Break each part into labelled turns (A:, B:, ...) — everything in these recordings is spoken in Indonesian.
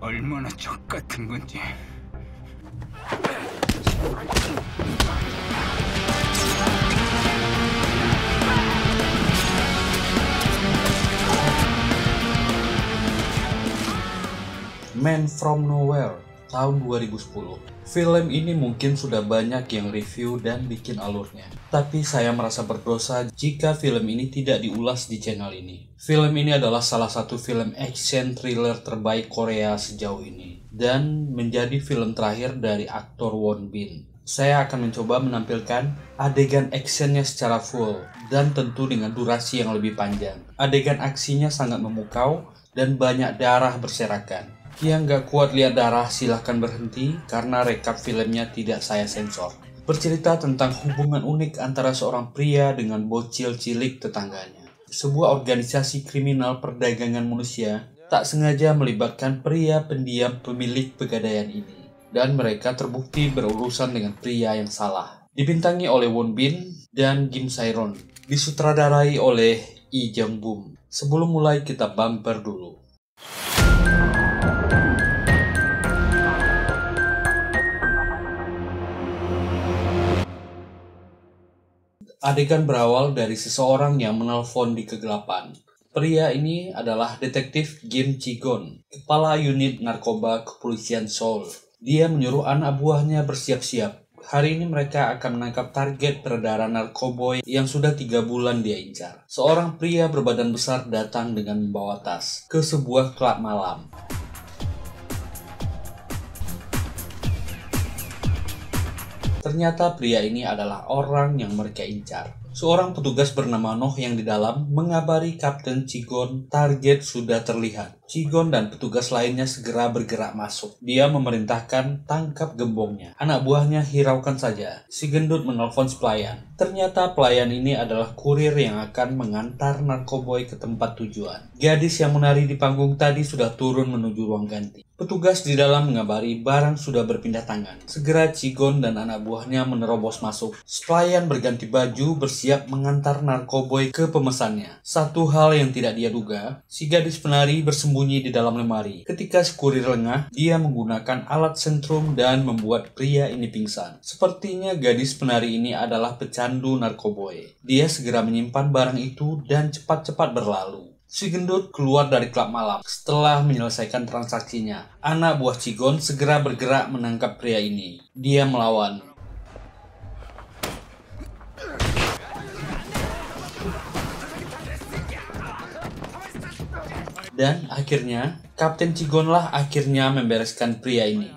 A: 얼마나 적 같은 건지.
B: Man from Nowhere tahun 2010. Film ini mungkin sudah banyak yang review dan bikin alurnya. Tapi saya merasa berdosa jika film ini tidak diulas di channel ini. Film ini adalah salah satu film action thriller terbaik Korea sejauh ini. Dan menjadi film terakhir dari aktor Won Bin. Saya akan mencoba menampilkan adegan actionnya secara full. Dan tentu dengan durasi yang lebih panjang. Adegan aksinya sangat memukau dan banyak darah berserakan. Yang gak kuat lihat darah silahkan berhenti karena rekap filmnya tidak saya sensor. Bercerita tentang hubungan unik antara seorang pria dengan bocil cilik tetangganya. Sebuah organisasi kriminal perdagangan manusia tak sengaja melibatkan pria pendiam pemilik pegadaian ini. Dan mereka terbukti berurusan dengan pria yang salah. Dibintangi oleh Won Bin dan Kim Sae-ron. Disutradarai oleh Lee Jung-bum. Sebelum mulai kita bumper dulu. Adegan berawal dari seseorang yang menelpon di kegelapan. Pria ini adalah detektif Kim Ji-gon, kepala unit narkoba kepolisian Seoul. Dia menyuruh anak buahnya bersiap-siap. Hari ini mereka akan menangkap target peredaran narkoboy yang sudah 3 bulan dia incar. Seorang pria berbadan besar datang dengan membawa tas ke sebuah klub malam. Ternyata pria ini adalah orang yang mereka incar. Seorang petugas bernama Noh yang di dalam mengabari Kapten Ji-gon target sudah terlihat. Ji-gon dan petugas lainnya segera bergerak masuk. Dia memerintahkan tangkap gembongnya. Anak buahnya hiraukan saja. Si gendut menelpon pelayan. Ternyata pelayan ini adalah kurir yang akan mengantar narkoboy ke tempat tujuan. Gadis yang menari di panggung tadi sudah turun menuju ruang ganti. Petugas di dalam mengabari barang sudah berpindah tangan. Segera Ji-gon dan anak buahnya menerobos masuk. Pelayan berganti baju bersiap mengantar narkoboy ke pemesannya. Satu hal yang tidak dia duga, si gadis penari bersembunyi di dalam lemari. Ketika si kurir lengah, dia menggunakan alat sentrum dan membuat pria ini pingsan. Sepertinya gadis penari ini adalah pecandu narkoboy. Dia segera menyimpan barang itu dan cepat-cepat berlalu. Si gendut keluar dari klub malam setelah menyelesaikan transaksinya. Anak buah Ji-gon segera bergerak menangkap pria ini. Dia melawan. Dan akhirnya, Kapten Ji-gon lah akhirnya membereskan pria ini.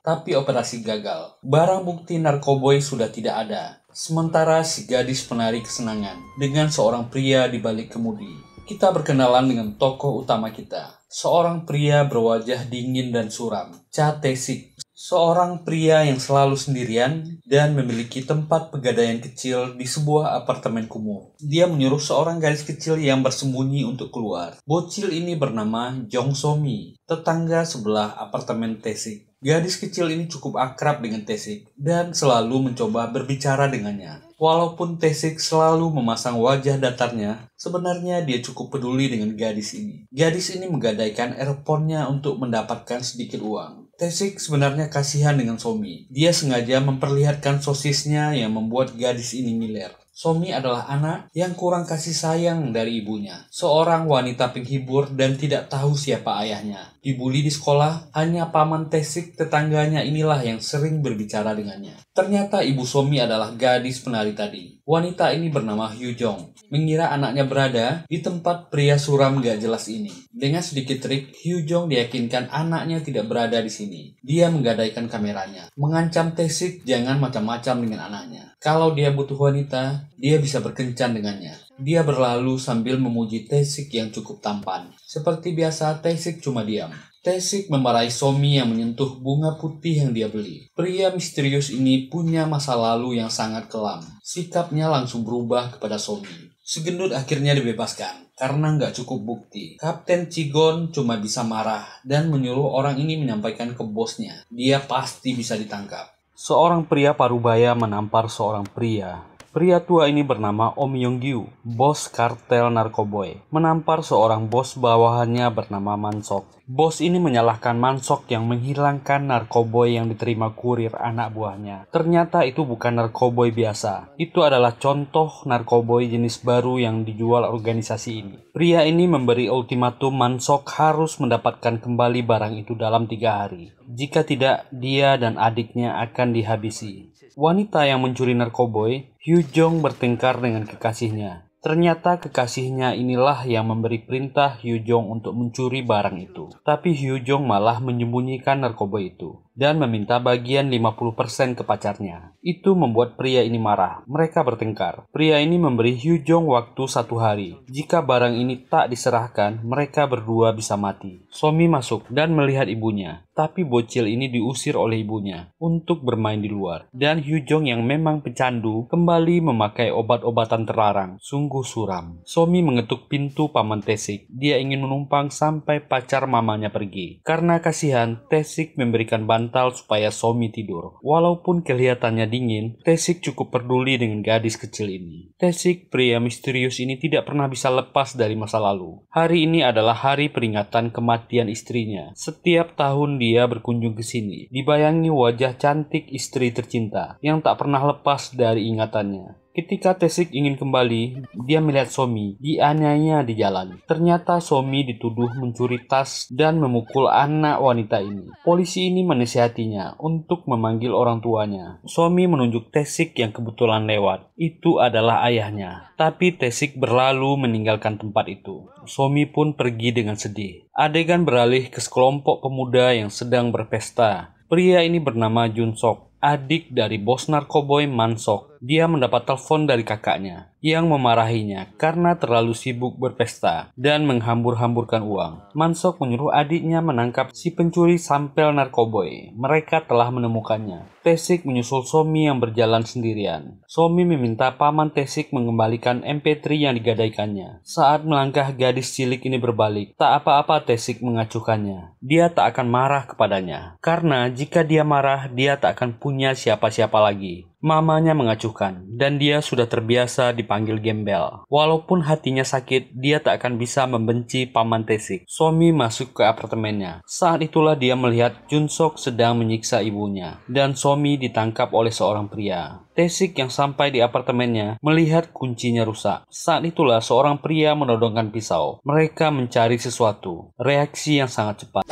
B: Tapi operasi gagal. Barang bukti narkoboy sudah tidak ada. Sementara si gadis penari kesenangan dengan seorang pria di balik kemudi. Kita berkenalan dengan tokoh utama kita. Seorang pria berwajah dingin dan suram. Cha Tae-sik. Seorang pria yang selalu sendirian dan memiliki tempat pegadaian kecil di sebuah apartemen kumuh. Dia menyuruh seorang gadis kecil yang bersembunyi untuk keluar. Bocil ini bernama Jong So-mi, tetangga sebelah apartemen Tae-sik. Gadis kecil ini cukup akrab dengan Tae-sik dan selalu mencoba berbicara dengannya. Walaupun Tae-sik selalu memasang wajah datarnya, sebenarnya dia cukup peduli dengan gadis ini. Gadis ini menggadaikan earphone-nya untuk mendapatkan sedikit uang. Tae-sik sebenarnya kasihan dengan So-mi. Dia sengaja memperlihatkan sosisnya yang membuat gadis ini ngiler. So-mi adalah anak yang kurang kasih sayang dari ibunya. Seorang wanita penghibur dan tidak tahu siapa ayahnya. Dibully di sekolah, hanya paman Tae-sik tetangganya inilah yang sering berbicara dengannya. Ternyata ibu So-mi adalah gadis penari tadi. Wanita ini bernama Hyu Jong. Mengira anaknya berada di tempat pria suram gak jelas ini. Dengan sedikit trik, Hyu Jong diyakinkan anaknya tidak berada di sini. Dia menggadaikan kameranya. Mengancam Tae-sik jangan macam-macam dengan anaknya. Kalau dia butuh wanita, dia bisa berkencan dengannya. Dia berlalu sambil memuji Tae-sik yang cukup tampan. Seperti biasa, Tae-sik cuma diam. Tae-sik memarahi So-mi yang menyentuh bunga putih yang dia beli. Pria misterius ini punya masa lalu yang sangat kelam. Sikapnya langsung berubah kepada So-mi. Si gendut akhirnya dibebaskan karena nggak cukup bukti. Kapten Ji-gon cuma bisa marah dan menyuruh orang ini menyampaikan ke bosnya. Dia pasti bisa ditangkap. Seorang pria parubaya menampar seorang pria Pria tua ini bernama Om Yong-gyu, bos kartel narkoboy, menampar seorang bos bawahannya bernama Mansok. Bos ini menyalahkan Mansok yang menghilangkan narkoboy yang diterima kurir anak buahnya. Ternyata itu bukan narkoboy biasa. Itu adalah contoh narkoboy jenis baru yang dijual organisasi ini. Pria ini memberi ultimatum Mansok harus mendapatkan kembali barang itu dalam 3 hari. Jika tidak, dia dan adiknya akan dihabisi. Wanita yang mencuri narkoboy, Hyo Jong, bertengkar dengan kekasihnya. Ternyata kekasihnya inilah yang memberi perintah Hyo Jong untuk mencuri barang itu. Tapi Hyo Jong malah menyembunyikan narkoba itu dan meminta bagian 50% ke pacarnya. Itu membuat pria ini marah. Mereka bertengkar. Pria ini memberi Hyo Jong waktu 1 hari. Jika barang ini tak diserahkan, mereka berdua bisa mati. Somi masuk dan melihat ibunya. Tapi bocil ini diusir oleh ibunya untuk bermain di luar. Dan Hyo Jong yang memang pecandu kembali memakai obat-obatan terlarang. Sungguh suram. Somi mengetuk pintu paman Tae-sik. Dia ingin menumpang sampai pacar mamanya pergi. Karena kasihan, Tae-sik memberikan bantal supaya Somi tidur. Walaupun kelihatannya dingin, Tae-sik cukup peduli dengan gadis kecil ini. Tae-sik, pria misterius ini, tidak pernah bisa lepas dari masa lalu. Hari ini adalah hari peringatan kematian istrinya. Setiap tahun dia berkunjung ke sini, dibayangi wajah cantik istri tercinta yang tak pernah lepas dari ingatannya. Ketika Tae-sik ingin kembali, dia melihat Somi dianiaya di jalan. Ternyata Somi dituduh mencuri tas dan memukul anak wanita ini. Polisi ini menasihatinya untuk memanggil orang tuanya. Somi menunjuk Tae-sik yang kebetulan lewat. Itu adalah ayahnya. Tapi Tae-sik berlalu meninggalkan tempat itu. Somi pun pergi dengan sedih. Adegan beralih ke sekelompok pemuda yang sedang berpesta. Pria ini bernama Jun-sok, adik dari bos narkoboy Mansok. Dia mendapat telepon dari kakaknya yang memarahinya karena terlalu sibuk berpesta dan menghambur-hamburkan uang. Mansok menyuruh adiknya menangkap si pencuri sampel narkoboy. Mereka telah menemukannya. Tae-sik menyusul Somi yang berjalan sendirian. Somi meminta paman Tae-sik mengembalikan MP3 yang digadaikannya. Saat melangkah, gadis cilik ini berbalik. Tak apa-apa Tae-sik mengacuhkannya. Dia tak akan marah kepadanya. Karena jika dia marah, dia tak akan punya siapa-siapa lagi. Mamanya mengacuhkan, dan dia sudah terbiasa dipanggil gembel. Walaupun hatinya sakit, dia tak akan bisa membenci paman Tae-sik. Somi masuk ke apartemennya. Saat itulah dia melihat Jun-sok sedang menyiksa ibunya, dan Somi ditangkap oleh seorang pria. Tae-sik yang sampai di apartemennya melihat kuncinya rusak. Saat itulah seorang pria menodongkan pisau. Mereka mencari sesuatu. Reaksi yang sangat cepat.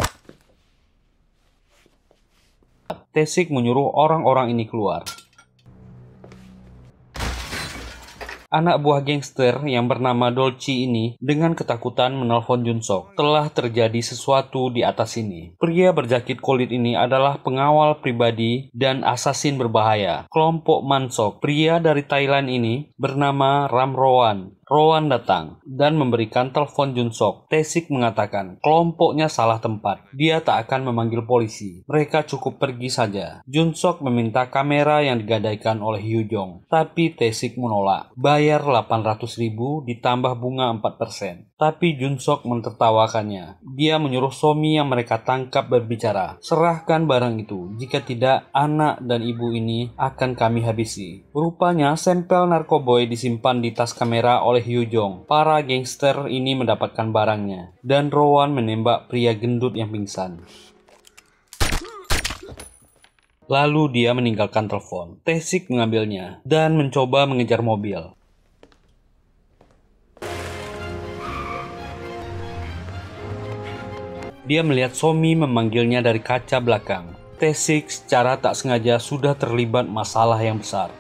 B: Tae-sik menyuruh orang-orang ini keluar. Anak buah gangster yang bernama Dolci ini dengan ketakutan menelpon Jun-sok. Telah terjadi sesuatu di atas sini. Pria berjakit kulit ini adalah pengawal pribadi dan asasin berbahaya kelompok Mansok. Pria dari Thailand ini bernama Ram Rowan. Rowan datang dan memberikan telepon Jun-sok. Tae-sik mengatakan kelompoknya salah tempat. Dia tak akan memanggil polisi. Mereka cukup pergi saja. Jun-sok meminta kamera yang digadaikan oleh Hyo Jong. Tapi Tae-sik menolak. Bayar 800.000 ditambah bunga 4%. Tapi Jun-sok mentertawakannya. Dia menyuruh Somi yang mereka tangkap berbicara. Serahkan barang itu. Jika tidak, anak dan ibu ini akan kami habisi. Rupanya sampel narkoboy disimpan di tas kamera oleh Hyo Jong. Para gangster ini mendapatkan barangnya. Dan Rowan menembak pria gendut yang pingsan. Lalu dia meninggalkan telepon. Tae-sik mengambilnya dan mencoba mengejar mobil. Dia melihat Somi memanggilnya dari kaca belakang. Tae-sik secara tak sengaja sudah terlibat masalah yang besar.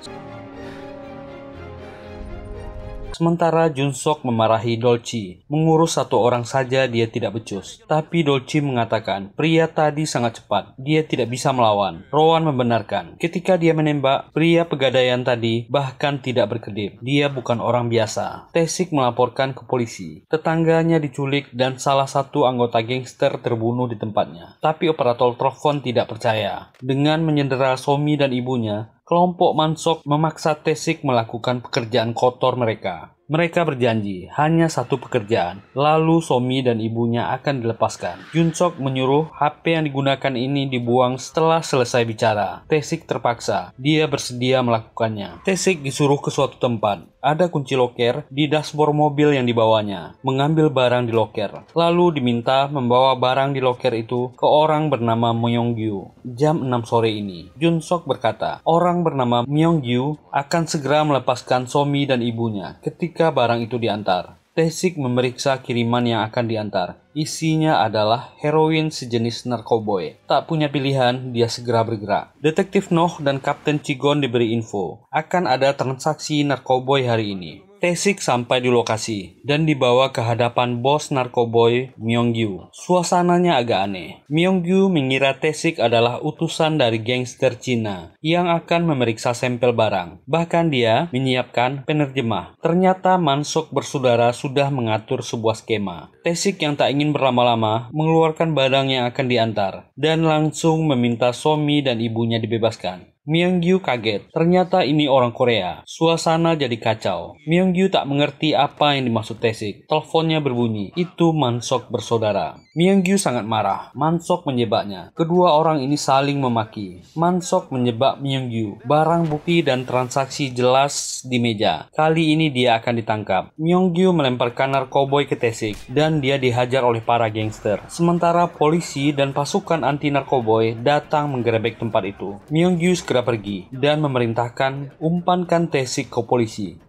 B: Sementara Jun-sok memarahi Dolci. Mengurus satu orang saja dia tidak becus. Tapi Dolci mengatakan, pria tadi sangat cepat. Dia tidak bisa melawan. Rowan membenarkan. Ketika dia menembak, pria pegadaian tadi bahkan tidak berkedip. Dia bukan orang biasa. Tae-sik melaporkan ke polisi. Tetangganya diculik dan salah satu anggota gangster terbunuh di tempatnya. Tapi operator telepon tidak percaya. Dengan menyandera Somi dan ibunya, kelompok Mansok memaksa Tae-sik melakukan pekerjaan kotor mereka. Mereka berjanji hanya satu pekerjaan, lalu Somi dan ibunya akan dilepaskan. Junsok menyuruh HP yang digunakan ini dibuang setelah selesai bicara. Tae-sik terpaksa, dia bersedia melakukannya. Tae-sik disuruh ke suatu tempat. Ada kunci loker di dashboard mobil yang dibawanya, mengambil barang di loker. Lalu diminta membawa barang di loker itu ke orang bernama Myung-gyu. Jam 6 sore ini, Junsok berkata, orang bernama Myung-gyu akan segera melepaskan Somi dan ibunya ketika barang itu diantar. Tae-sik memeriksa kiriman yang akan diantar. Isinya adalah heroin sejenis narkoboy. Tak punya pilihan, dia segera bergerak. Detektif Noh dan Kapten Chigon diberi info akan ada transaksi narkoboy hari ini. Tae-sik sampai di lokasi dan dibawa ke hadapan bos narkoboy Myung-gyu. Suasananya agak aneh. Myung-gyu mengira Tae-sik adalah utusan dari gangster Cina yang akan memeriksa sampel barang. Bahkan dia menyiapkan penerjemah. Ternyata Mansok bersaudara sudah mengatur sebuah skema. Tae-sik yang tak ingin berlama-lama mengeluarkan barang yang akan diantar dan langsung meminta Somi dan ibunya dibebaskan. Myung-gyu kaget, ternyata ini orang Korea. Suasana jadi kacau. Myung-gyu tak mengerti apa yang dimaksud Tae-sik. Teleponnya berbunyi, itu Mansok bersaudara. Myung-gyu sangat marah. Mansok menjebaknya. Kedua orang ini saling memaki. Mansok menjebak Myung-gyu. Barang bukti dan transaksi jelas di meja. Kali ini dia akan ditangkap. Myung-gyu melemparkan narkoboy ke Tae-sik dan dia dihajar oleh para gangster. Sementara polisi dan pasukan anti narkoboy datang menggerebek tempat itu. Myung-gyu segera pergi dan memerintahkan umpankan Tae-sik ke polisi.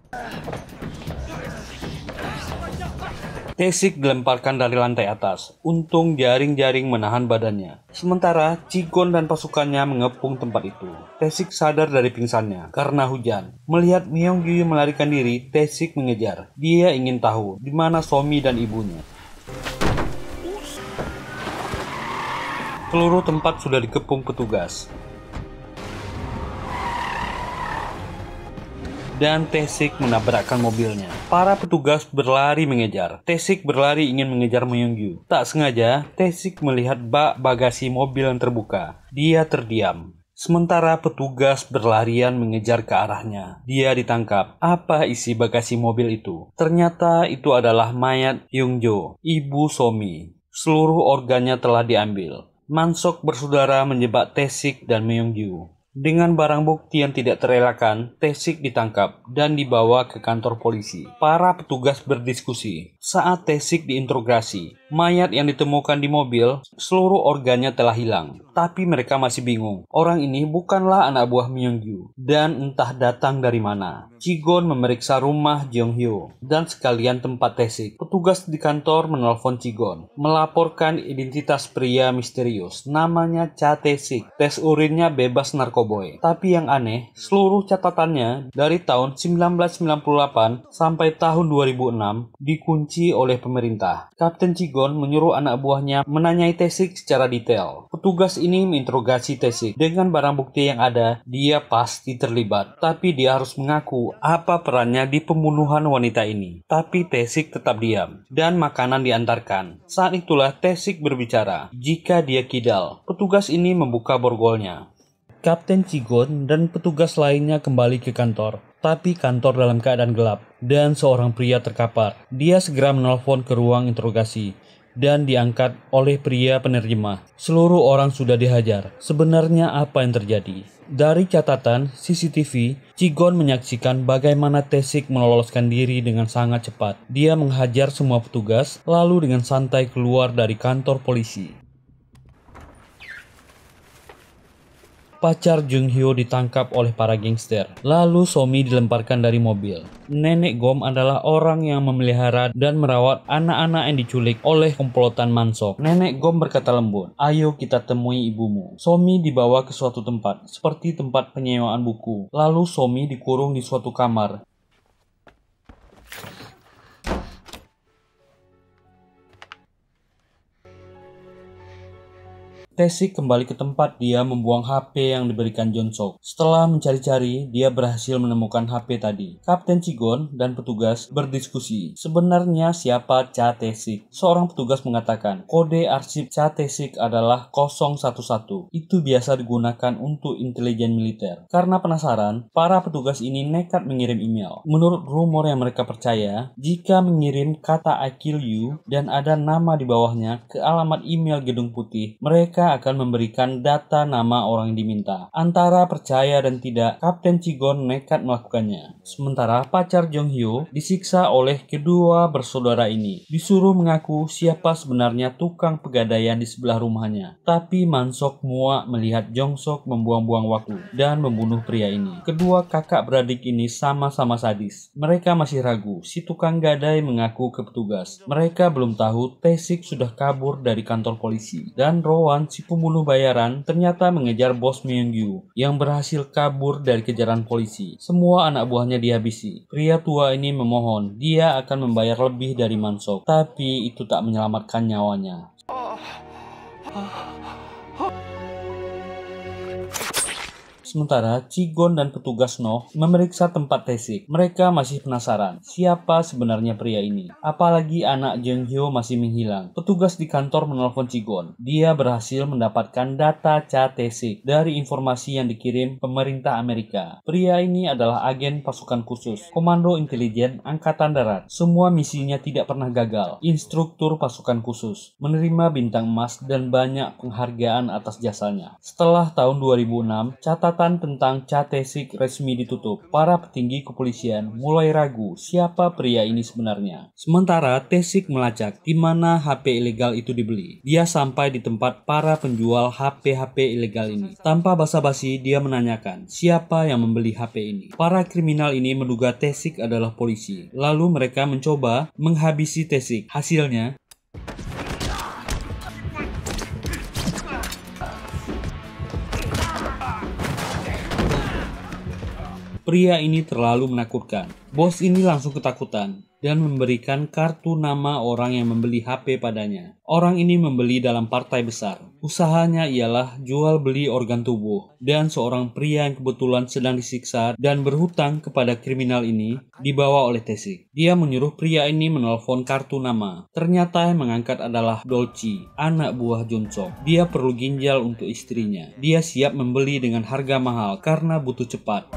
B: Tae-sik dilemparkan dari lantai atas. Untung jaring-jaring menahan badannya. Sementara Chigon dan pasukannya mengepung tempat itu. Tae-sik sadar dari pingsannya karena hujan. Melihat Myung-gyu melarikan diri, Tae-sik mengejar. Dia ingin tahu di mana Somi dan ibunya. Seluruh tempat sudah dikepung petugas. Dan Tae-sik menabrakkan mobilnya. Para petugas berlari mengejar. Tae-sik berlari ingin mengejar Myung-gyu. Tak sengaja, Tae-sik melihat bak bagasi mobil yang terbuka. Dia terdiam. Sementara petugas berlarian mengejar ke arahnya. Dia ditangkap. Apa isi bagasi mobil itu? Ternyata itu adalah mayat Hyung-jo, ibu Somi. Seluruh organnya telah diambil. Mansok bersaudara menjebak Tae-sik dan Myung-gyu. Dengan barang bukti yang tidak terelakkan, Tae-sik ditangkap dan dibawa ke kantor polisi. Para petugas berdiskusi. Saat Tae-sik diinterogasi, mayat yang ditemukan di mobil, seluruh organnya telah hilang. Tapi mereka masih bingung. Orang ini bukanlah anak buah Myung-gyu dan entah datang dari mana. Chigon memeriksa rumah Jong-hyo dan sekalian tempat Tae-sik. Petugas di kantor menelpon Chigon, melaporkan identitas pria misterius. Namanya Cha Tae-sik. Tes urinnya bebas narkoboy. Tapi yang aneh, seluruh catatannya dari tahun 1998 sampai tahun 2006 dikunci oleh pemerintah. Kapten Chigon menyuruh anak buahnya menanyai Tae-sik secara detail. Petugas ini menginterogasi Tae-sik. Dengan barang bukti yang ada, dia pasti terlibat. Tapi dia harus mengaku apa perannya di pembunuhan wanita ini. Tapi Tae-sik tetap diam. Dan makanan diantarkan. Saat itulah Tae-sik berbicara. Jika dia kidal, petugas ini membuka borgolnya. Kapten Chigon dan petugas lainnya kembali ke kantor. Tapi kantor dalam keadaan gelap. Dan seorang pria terkapar. Dia segera menelpon ke ruang interogasi. Dan diangkat oleh pria penerjemah. Seluruh orang sudah dihajar. Sebenarnya apa yang terjadi? Dari catatan CCTV, Chigon menyaksikan bagaimana Tae-sik meloloskan diri dengan sangat cepat. Dia menghajar semua petugas, lalu dengan santai keluar dari kantor polisi. Pacar Jung-hyo ditangkap oleh para gangster. Lalu Somi dilemparkan dari mobil. Nenek Gom adalah orang yang memelihara dan merawat anak-anak yang diculik oleh komplotan Mansok. Nenek Gom berkata lembut, "Ayo kita temui ibumu." Somi dibawa ke suatu tempat, seperti tempat penyewaan buku. Lalu Somi dikurung di suatu kamar. Tae-sik kembali ke tempat dia membuang HP yang diberikan Jong-sok. Setelah mencari-cari, dia berhasil menemukan HP tadi. Kapten Chigon dan petugas berdiskusi. Sebenarnya siapa Cha Tae-sik? Seorang petugas mengatakan, kode arsip Cha Tae-sik adalah 011. Itu biasa digunakan untuk intelijen militer. Karena penasaran, para petugas ini nekat mengirim email. Menurut rumor yang mereka percaya, jika mengirim kata I kill you dan ada nama di bawahnya ke alamat email Gedung Putih, mereka akan memberikan data nama orang yang diminta. Antara percaya dan tidak, Kapten Chigon nekat melakukannya. Sementara pacar Jong Hyo disiksa oleh kedua bersaudara ini. Disuruh mengaku siapa sebenarnya tukang pegadaian di sebelah rumahnya. Tapi Mansok muak melihat Jong-sok membuang-buang waktu dan membunuh pria ini. Kedua kakak beradik ini sama-sama sadis. Mereka masih ragu. Si tukang gadai mengaku ke petugas. Mereka belum tahu Tae-sik sudah kabur dari kantor polisi. Dan Rowan, si pembunuh bayaran, ternyata mengejar bos Myung-gyu yang berhasil kabur dari kejaran polisi. Semua anak buahnya dihabisi. Pria tua ini memohon dia akan membayar lebih dari Mansok, tapi itu tak menyelamatkan nyawanya. Sementara Chigon dan petugas Noh memeriksa tempat Tae-sik. Mereka masih penasaran siapa sebenarnya pria ini. Apalagi anak Jong Hyo masih menghilang. Petugas di kantor menelpon Chigon. Dia berhasil mendapatkan data Cha Tae-sik dari informasi yang dikirim pemerintah Amerika. Pria ini adalah agen pasukan khusus, komando intelijen Angkatan Darat. Semua misinya tidak pernah gagal. Instruktur pasukan khusus, menerima bintang emas dan banyak penghargaan atas jasanya. Setelah tahun 2006, catatan tentang Cha Tae-sik resmi ditutup. Para petinggi kepolisian mulai ragu siapa pria ini sebenarnya. Sementara Tae-sik melacak di mana HP ilegal itu dibeli. Dia sampai di tempat para penjual HP ilegal ini. Tanpa basa-basi, dia menanyakan siapa yang membeli HP ini. Para kriminal ini menduga Tae-sik adalah polisi. Lalu mereka mencoba menghabisi Tae-sik. Hasilnya, pria ini terlalu menakutkan. Bos ini langsung ketakutan dan memberikan kartu nama orang yang membeli HP padanya. Orang ini membeli dalam partai besar. Usahanya ialah jual beli organ tubuh. Dan seorang pria yang kebetulan sedang disiksa dan berhutang kepada kriminal ini dibawa oleh Tae-sik. Dia menyuruh pria ini menelpon kartu nama. Ternyata yang mengangkat adalah Dolci, anak buah Jong-sok. Dia perlu ginjal untuk istrinya. Dia siap membeli dengan harga mahal karena butuh cepat.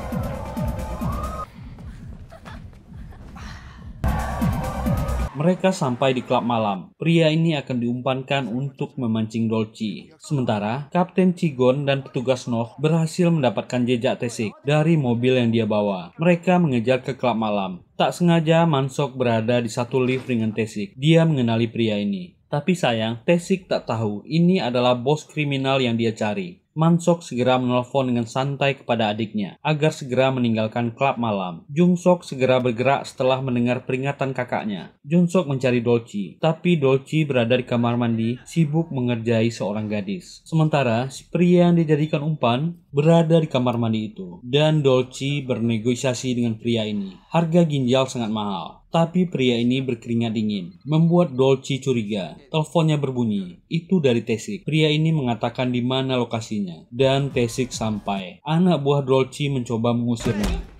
B: Mereka sampai di klub malam. Pria ini akan diumpankan untuk memancing Dolci. Sementara, Kapten Chigon dan petugas Noh berhasil mendapatkan jejak Tae-sik dari mobil yang dia bawa. Mereka mengejar ke klub malam. Tak sengaja Mansok berada di satu lift dengan Tae-sik. Dia mengenali pria ini. Tapi sayang, Tae-sik tak tahu ini adalah bos kriminal yang dia cari. Mansok segera menelpon dengan santai kepada adiknya agar segera meninggalkan klub malam. Jong-sok segera bergerak setelah mendengar peringatan kakaknya. Jong-sok mencari Dolci, tapi Dolci berada di kamar mandi sibuk mengerjai seorang gadis. Sementara si pria yang dijadikan umpan berada di kamar mandi itu. Dan Dolci bernegosiasi dengan pria ini. Harga ginjal sangat mahal. Tapi pria ini berkeringat dingin, membuat Dolci curiga. Teleponnya berbunyi. Itu dari Tae-sik. Pria ini mengatakan di mana lokasinya. Dan Tae-sik sampai. Anak buah Dolci mencoba mengusirnya.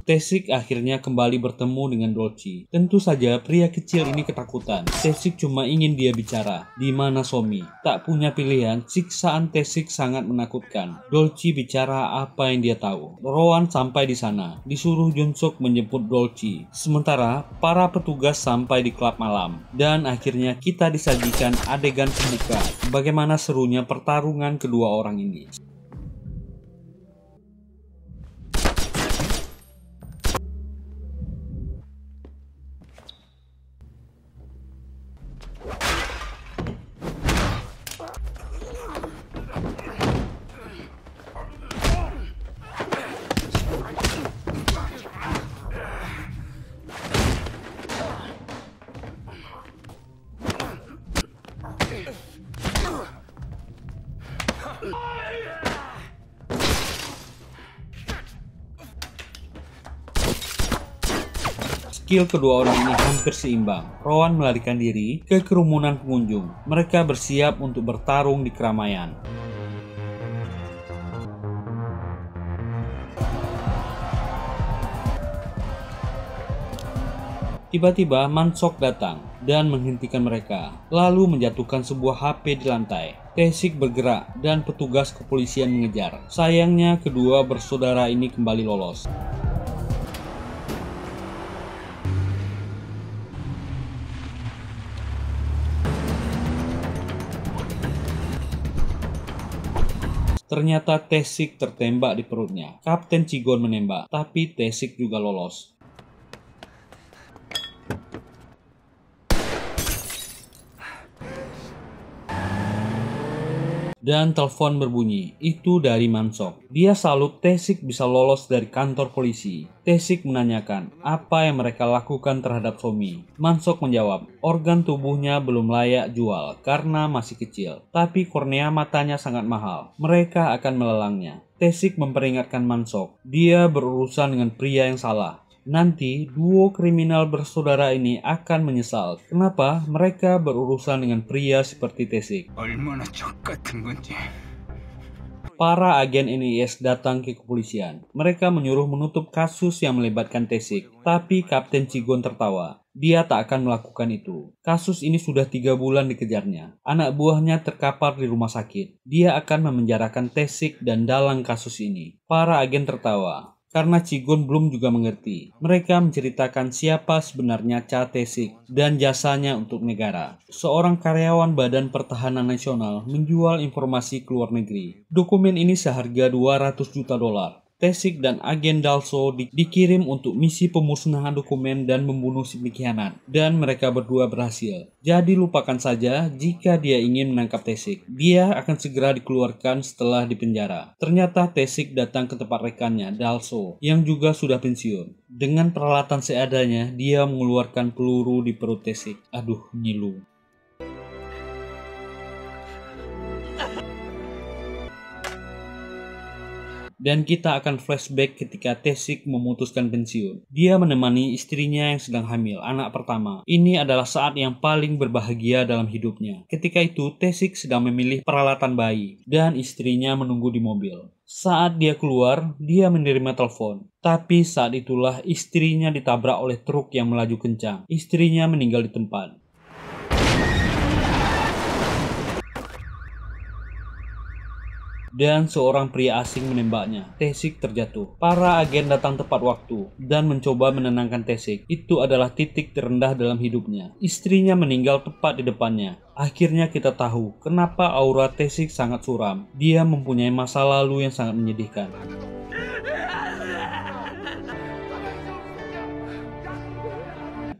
B: Tae-sik akhirnya kembali bertemu dengan Dolci. Tentu saja pria kecil ini ketakutan. Tae-sik cuma ingin dia bicara. Di mana Somi? Tak punya pilihan, siksaan Tae-sik sangat menakutkan. Dolci bicara apa yang dia tahu. Rowan sampai di sana. Disuruh Jong-sok menjemput Dolci. Sementara para petugas sampai di klub malam. Dan akhirnya kita disajikan adegan pembuka. Bagaimana serunya pertarungan kedua orang ini. Skill kedua orang ini hampir seimbang. Rowan melarikan diri ke kerumunan pengunjung. Mereka bersiap untuk bertarung di keramaian. Tiba-tiba Mansok datang dan menghentikan mereka, lalu menjatuhkan sebuah HP di lantai. Taesik bergerak dan petugas kepolisian mengejar. Sayangnya kedua bersaudara ini kembali lolos. Ternyata Taesik tertembak di perutnya. Kapten Chigon menembak, tapi Taesik juga lolos. Dan telepon berbunyi. Itu dari Mansok. Dia salut Taesik bisa lolos dari kantor polisi. Taesik menanyakan apa yang mereka lakukan terhadap Somi. Mansok menjawab, organ tubuhnya belum layak jual karena masih kecil. Tapi kornea matanya sangat mahal. Mereka akan melelangnya. Taesik memperingatkan Mansok. Dia berurusan dengan pria yang salah. Nanti duo kriminal bersaudara ini akan menyesal. Kenapa mereka berurusan dengan pria seperti Taesik?
A: 얼마나 적 같은 건지.
B: Para agen NIS datang ke kepolisian. Mereka menyuruh menutup kasus yang melibatkan Taesik. Tapi Kapten Chigon tertawa. Dia tak akan melakukan itu. Kasus ini sudah 3 bulan dikejarnya. Anak buahnya terkapar di rumah sakit. Dia akan memenjarakan Taesik dan dalang kasus ini. Para agen tertawa. Karena Chigon belum juga mengerti. Mereka menceritakan siapa sebenarnya Cha Taesik dan jasanya untuk negara. Seorang karyawan Badan Pertahanan Nasional menjual informasi ke luar negeri. Dokumen ini seharga 200 juta dolar. Taesik dan agen Dalso dikirim untuk misi pemusnahan dokumen dan membunuh si pengkhianat. Dan mereka berdua berhasil. Jadi lupakan saja jika dia ingin menangkap Taesik. Dia akan segera dikeluarkan setelah dipenjara. Ternyata Taesik datang ke tempat rekannya, Dalso, yang juga sudah pensiun. Dengan peralatan seadanya, dia mengeluarkan peluru di perut Taesik. Aduh, ngilu. Dan kita akan flashback ketika Taesik memutuskan pensiun. Dia menemani istrinya yang sedang hamil, anak pertama. Ini adalah saat yang paling berbahagia dalam hidupnya. Ketika itu, Taesik sedang memilih peralatan bayi, dan istrinya menunggu di mobil. Saat dia keluar, dia menerima telepon. Tapi saat itulah istrinya ditabrak oleh truk yang melaju kencang. Istrinya meninggal di tempat. Dan seorang pria asing menembaknya. Taesik terjatuh. Para agen datang tepat waktu dan mencoba menenangkan Taesik. Itu adalah titik terendah dalam hidupnya. Istrinya meninggal tepat di depannya. Akhirnya kita tahu kenapa aura Taesik sangat suram. Dia mempunyai masa lalu yang sangat menyedihkan.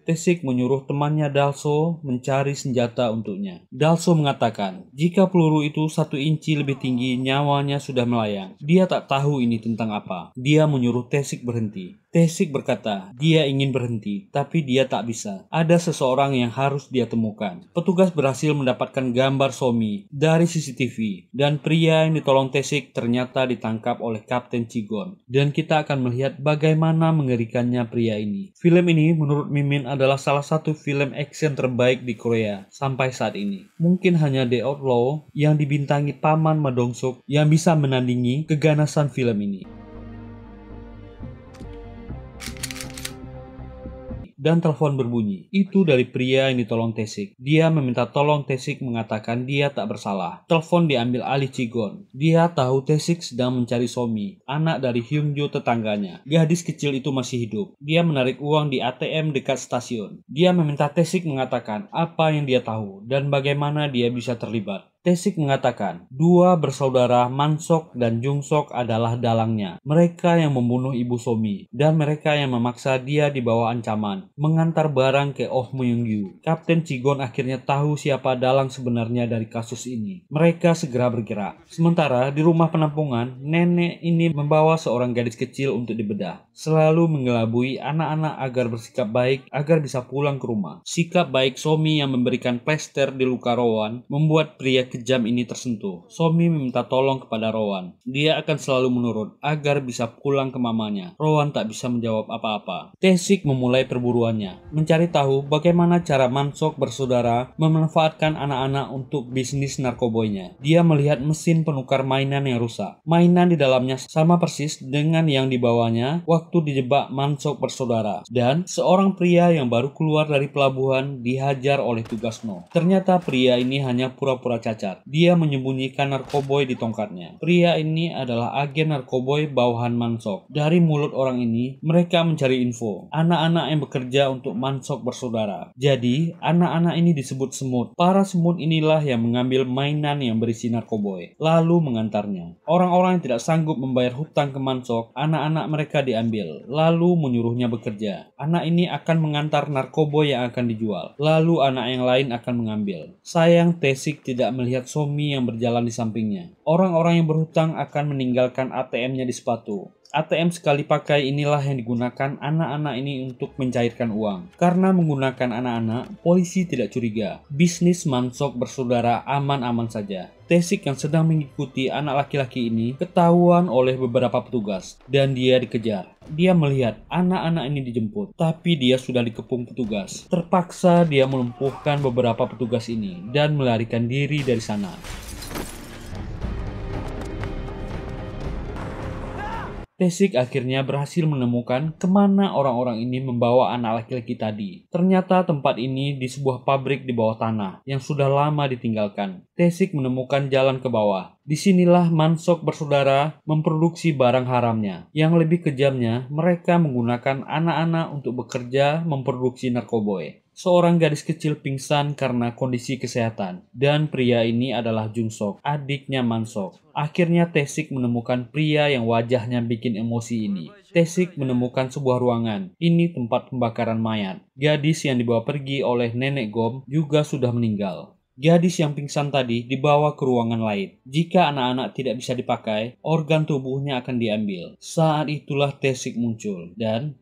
B: Taesik menyuruh temannya Dalso mencari senjata untuknya. Dalso mengatakan, jika peluru itu 1 inci lebih tinggi, nyawanya sudah melayang. Dia tak tahu ini tentang apa. Dia menyuruh Taesik berhenti. Taesik berkata, dia ingin berhenti, tapi dia tak bisa. Ada seseorang yang harus dia temukan. Petugas berhasil mendapatkan gambar Somi dari CCTV, dan pria yang ditolong Taesik ternyata ditangkap oleh Kapten Chigon. Dan kita akan melihat bagaimana mengerikannya pria ini. Film ini menurut Mimin adalah salah satu film action terbaik di Korea sampai saat ini. Mungkin hanya The Outlaw yang dibintangi paman Ma Dong-seok yang bisa menandingi keganasan film ini. Dan telepon berbunyi. Itu dari pria yang ditolong Taesik. Dia meminta tolong Taesik mengatakan dia tak bersalah. Telepon diambil alih Chigon. Dia tahu Taesik sedang mencari Somi, anak dari Hyungjo tetangganya. Gadis kecil itu masih hidup. Dia menarik uang di ATM dekat stasiun. Dia meminta Taesik mengatakan apa yang dia tahu dan bagaimana dia bisa terlibat. Taesik mengatakan, 2 bersaudara Mansok dan Jungsok adalah dalangnya. Mereka yang membunuh ibu Somi, dan mereka yang memaksa dia di bawah ancaman, mengantar barang ke Oh Myung-gyu. Kapten Chigon akhirnya tahu siapa dalang sebenarnya dari kasus ini. Mereka segera bergerak. Sementara di rumah penampungan, nenek ini membawa seorang gadis kecil untuk dibedah. Selalu mengelabui anak-anak agar bersikap baik, agar bisa pulang ke rumah. Sikap baik Somi yang memberikan plester di luka Rowan, membuat pria kejam ini tersentuh, Somi meminta tolong kepada Rowan. Dia akan selalu menurut agar bisa pulang ke mamanya. Rowan tak bisa menjawab apa-apa. Tae-sik memulai perburuannya, mencari tahu bagaimana cara Mansok bersaudara memanfaatkan anak-anak untuk bisnis narkoboynya. Dia melihat mesin penukar mainan yang rusak. Mainan di dalamnya sama persis dengan yang dibawanya waktu dijebak Mansok bersaudara. Dan seorang pria yang baru keluar dari pelabuhan dihajar oleh tugas No. Ternyata pria ini hanya pura-pura cacat. Dia menyembunyikan narkoboy di tongkatnya. Pria ini adalah agen narkoboy bawahan Mansok. Dari mulut orang ini, mereka mencari info anak-anak yang bekerja untuk Mansok bersaudara. Jadi, anak-anak ini disebut semut. Para semut inilah yang mengambil mainan yang berisi narkoboy, lalu mengantarnya. Orang-orang yang tidak sanggup membayar hutang ke Mansok, anak-anak mereka diambil, lalu menyuruhnya bekerja. Anak ini akan mengantar narkoboy yang akan dijual, lalu anak yang lain akan mengambil. Sayang, Tae-sik tidak melihat Somi yang berjalan di sampingnya. Orang-orang yang berhutang akan meninggalkan ATM-nya di sepatu. ATM sekali pakai inilah yang digunakan anak-anak ini untuk mencairkan uang. Karena menggunakan anak-anak, polisi tidak curiga. Bisnis Mansok bersaudara aman-aman saja. Tae-sik yang sedang mengikuti anak laki-laki ini ketahuan oleh beberapa petugas dan dia dikejar. Dia melihat anak-anak ini dijemput, tapi dia sudah dikepung petugas. Terpaksa dia melumpuhkan beberapa petugas ini dan melarikan diri dari sana. Tae-sik akhirnya berhasil menemukan kemana orang-orang ini membawa anak laki-laki tadi. Ternyata tempat ini di sebuah pabrik di bawah tanah yang sudah lama ditinggalkan. Tae-sik menemukan jalan ke bawah. Disinilah Mansok bersaudara memproduksi barang haramnya. Yang lebih kejamnya, mereka menggunakan anak-anak untuk bekerja memproduksi narkoboy. Seorang gadis kecil pingsan karena kondisi kesehatan, dan pria ini adalah Jung-sok, adiknya Mansok. Akhirnya Tae-sik menemukan pria yang wajahnya bikin emosi ini. Tae-sik menemukan sebuah ruangan. Ini tempat pembakaran mayat. Gadis yang dibawa pergi oleh nenek Gom juga sudah meninggal. Gadis yang pingsan tadi dibawa ke ruangan lain. Jika anak-anak tidak bisa dipakai, organ tubuhnya akan diambil. Saat itulah Tae-sik muncul, dan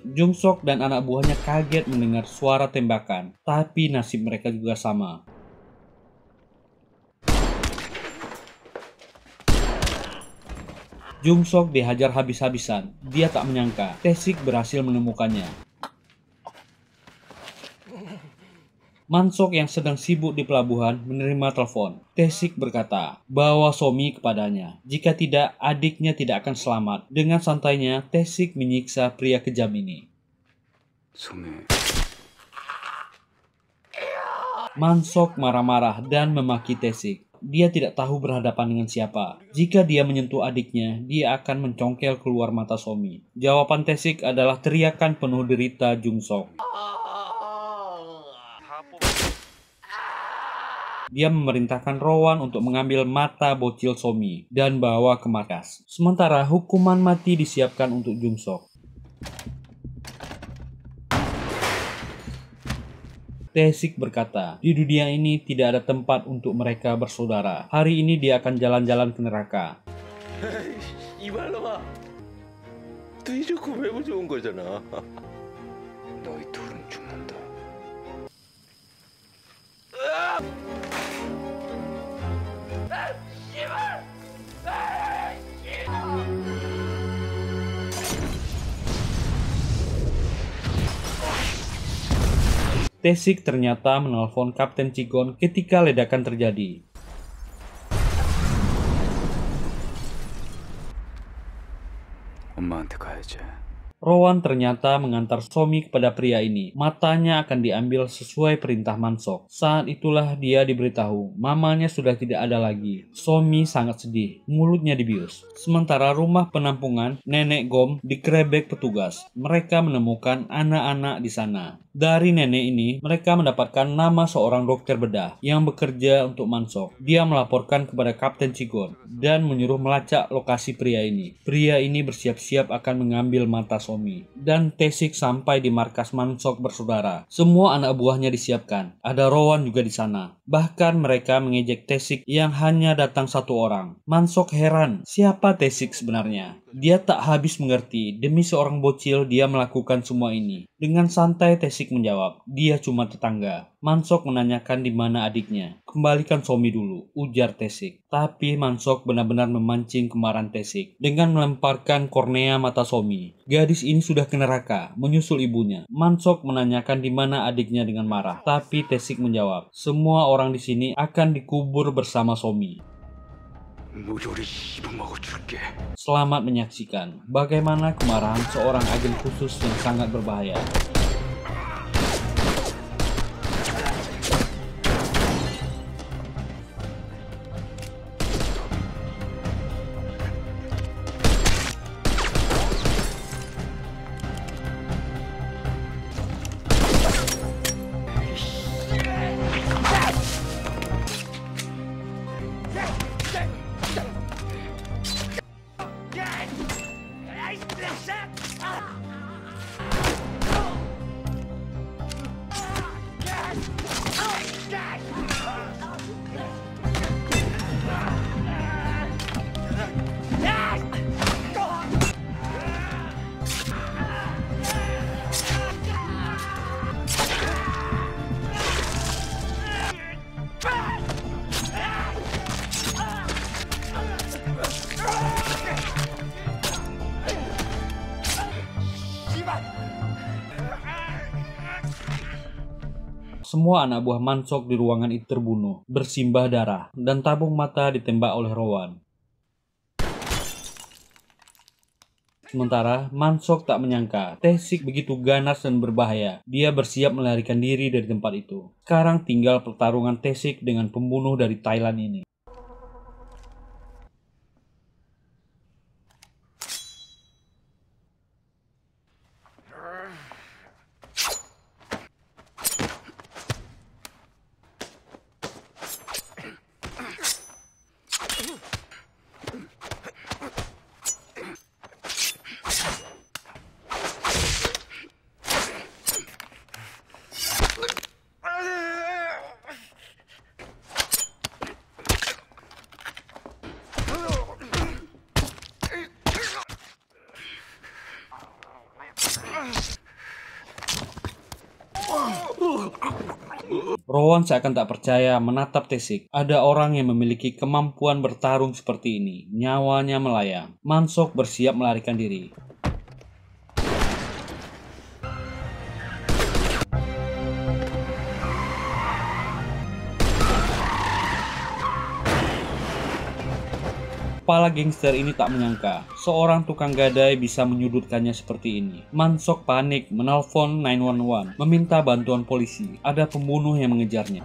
B: Jung-sok dan anak buahnya kaget mendengar suara tembakan, tapi nasib mereka juga sama. Jung-sok dihajar habis-habisan. Dia tak menyangka Tae-sik berhasil menemukannya. Mansok yang sedang sibuk di pelabuhan menerima telepon. Tae-sik berkata, bawa Somi kepadanya. Jika tidak, adiknya tidak akan selamat. Dengan santainya, Tae-sik menyiksa pria kejam ini. Mansok marah-marah dan memaki Tae-sik. Dia tidak tahu berhadapan dengan siapa. Jika dia menyentuh adiknya, dia akan mencongkel keluar mata Somi. Jawaban Tae-sik adalah teriakan penuh derita Jung-sok. Dia memerintahkan Rowan untuk mengambil mata bocil Somi dan bawa ke markas. Sementara hukuman mati disiapkan untuk Jung-sok. Tae-sik berkata, di dunia ini tidak ada tempat untuk mereka bersaudara. Hari ini dia akan jalan-jalan ke neraka.
A: 너희 둘은 죽는다.
B: Tae-sik ternyata menelpon Kapten Chigon ketika ledakan terjadi.
A: 엄마한테 가야지.
B: Rowan ternyata mengantar Somi kepada pria ini. Matanya akan diambil sesuai perintah Mansok. Saat itulah dia diberitahu, mamanya sudah tidak ada lagi. Somi sangat sedih, mulutnya dibius. Sementara rumah penampungan nenek Gom dikerebek petugas. Mereka menemukan anak-anak di sana. Dari nenek ini, mereka mendapatkan nama seorang dokter bedah yang bekerja untuk Mansok. Dia melaporkan kepada Kapten Chigon dan menyuruh melacak lokasi pria ini. Pria ini bersiap-siap akan mengambil mata Somi. Dan Tae-sik sampai di markas Mansok bersaudara. Semua anak buahnya disiapkan. Ada Rowan juga di sana. Bahkan mereka mengejek Tae-sik yang hanya datang satu orang. Mansok heran, siapa Tae-sik sebenarnya? Dia tak habis mengerti, demi seorang bocil dia melakukan semua ini. Dengan santai Taesik menjawab, dia cuma tetangga. Mansok menanyakan di mana adiknya. Kembalikan Somi dulu, ujar Taesik. Tapi Mansok benar-benar memancing kemarahan Taesik dengan melemparkan kornea mata Somi. Gadis ini sudah ke neraka, menyusul ibunya. Mansok menanyakan di mana adiknya dengan marah. Tapi Taesik menjawab, semua orang di sini akan dikubur bersama Somi. Selamat menyaksikan bagaimana kemarahan seorang agen khusus yang sangat berbahaya. Semua anak buah Mansok di ruangan itu terbunuh, bersimbah darah, dan tabung mata ditembak oleh Rowan. Sementara Mansok tak menyangka Taesik begitu ganas dan berbahaya. Dia bersiap melarikan diri dari tempat itu. Sekarang tinggal pertarungan Taesik dengan pembunuh dari Thailand ini. Rowan seakan tak percaya menatap Taesik. Ada orang yang memiliki kemampuan bertarung seperti ini. Nyawanya melayang. Mansok bersiap melarikan diri. Kepala gangster ini tak menyangka seorang tukang gadai bisa menyudutkannya seperti ini. Mansok panik menelpon 911 meminta bantuan polisi. Ada pembunuh yang mengejarnya.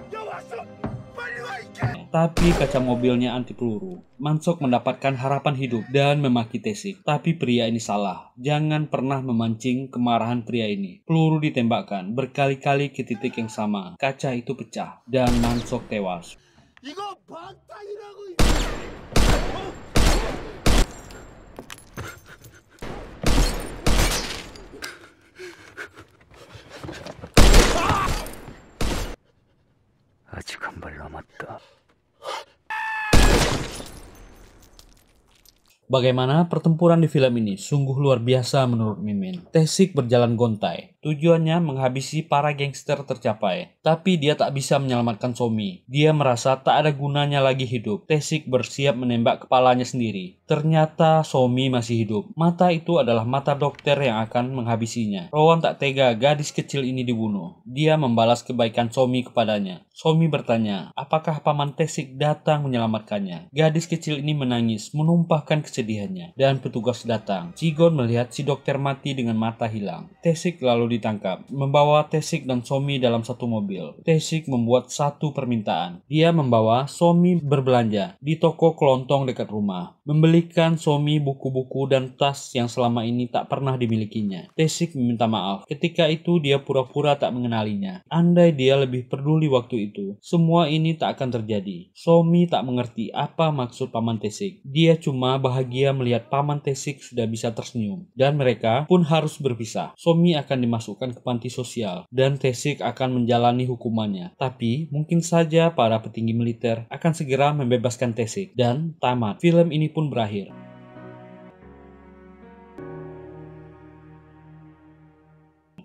B: Tapi kaca mobilnya anti peluru. Mansok mendapatkan harapan hidup dan memaki Taesik. Tapi pria ini salah. Jangan pernah memancing kemarahan pria ini. Peluru ditembakkan berkali-kali ke titik yang sama. Kaca itu pecah dan Mansok tewas.
A: 아직 한 발 남았다.
B: Bagaimana pertempuran di film ini? Sungguh luar biasa menurut Mimin. Taesik berjalan gontai. Tujuannya menghabisi para gangster tercapai. Tapi dia tak bisa menyelamatkan Somi. Dia merasa tak ada gunanya lagi hidup. Taesik bersiap menembak kepalanya sendiri. Ternyata Somi masih hidup. Mata itu adalah mata dokter yang akan menghabisinya. Rowan tak tega gadis kecil ini dibunuh. Dia membalas kebaikan Somi kepadanya. Somi bertanya, apakah paman Taesik datang menyelamatkannya? Gadis kecil ini menangis, menumpahkan kesedihannya. Dan petugas datang. Jigon melihat si dokter mati dengan mata hilang. Taesik lalu ditangkap, membawa Taesik dan Somi dalam satu mobil. Taesik membuat satu permintaan. Dia membawa Somi berbelanja di toko kelontong dekat rumah, membelikan Somi buku-buku dan tas yang selama ini tak pernah dimilikinya. Taesik meminta maaf. Ketika itu dia pura-pura tak mengenalinya. Andai dia lebih peduli waktu itu, semua ini tak akan terjadi. Somi tak mengerti apa maksud paman Taesik. Dia cuma bahagia melihat paman Taesik sudah bisa tersenyum, dan mereka pun harus berpisah. Somi akan dimasukkan ke panti sosial dan Taesik akan menjalani hukumannya. Tapi mungkin saja para petinggi militer akan segera membebaskan Taesik dan tamat. Film ini pun berakhir.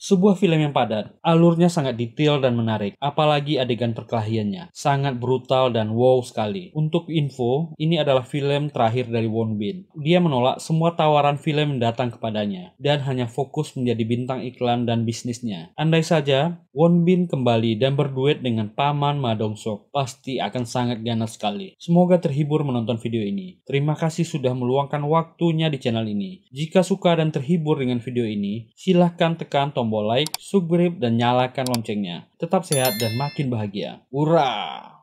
B: Sebuah film yang padat, alurnya sangat detail dan menarik, apalagi adegan perkelahiannya. Sangat brutal dan wow sekali. Untuk info, ini adalah film terakhir dari Won Bin. Dia menolak semua tawaran film yang datang kepadanya, dan hanya fokus menjadi bintang iklan dan bisnisnya. Andai saja, Won Bin kembali dan berduet dengan paman Ma Dong-seok, pasti akan sangat ganas sekali. Semoga terhibur menonton video ini. Terima kasih sudah meluangkan waktunya di channel ini. Jika suka dan terhibur dengan video ini, silahkan tekan tombol like, subscribe, dan nyalakan loncengnya. Tetap sehat dan makin bahagia. Hurra!